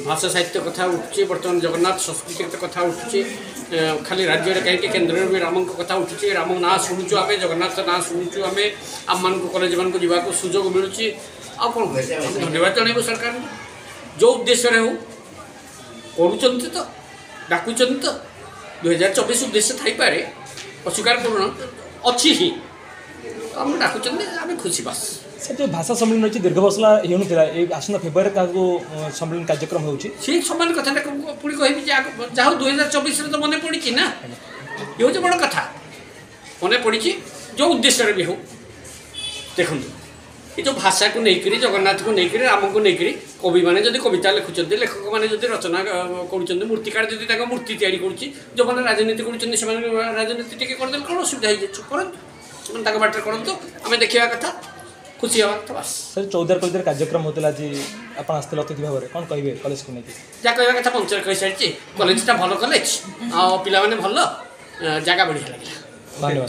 भाषा साहित्य कथा उठुचे बर्तमान जगन्नाथ संस्कृति कथा उठुचे खाली राज्य में कहीं केन्द्र में राम कथा उठुचे राम ना शुणुचु आम जगन्नाथ ना शुणुचु आम आम मान कलेज मान जावाक सुजोग मिलूँ आ कौन धन्यवाद जनइबू सरकार जो उद्देश्य हो करुँच तो डाकुंत तो 2024 उद्देश्य थी अस्वीकार करूँ अच्छी ही आम डाकुंत आम खुशी बस से जो भाषा सम्मेलन अच्छी दीर्घ वर्ष होता आसना फेब्रुआरी क्या सम्मेलन कार्यक्रम हो सम्मेलन कथा पुणी कह जहाँ 2024 तो मन पड़ी ना ये हूँ बड़ कथा मन पड़ी जो उद्देश्य भी हो देखो ये जो भाषा को लेकर जगन्नाथ को लेकर राम को लेकर कवि मैंने जब कविता लिखुं लेखक मैंने जब रचना कर मूर्तिकार जब मूर्ति तैयारी जो मैंने राजनीति कर राजनीति टी करदे कौन असुविधा करूँ बाटर करूँ आम देखा कथा खुशी हवा तो बस सर 14 कवितार कार्यक्रम होता आज आप आसते अतिथि भाव में कौन कहे कॉलेज को लेकिन जहाँ कहवा कथा पंचर कही सारी कॉलेजटा भल कॉलेज आ पिला माने भल जगह बढ़िया लगे धन्यवाद।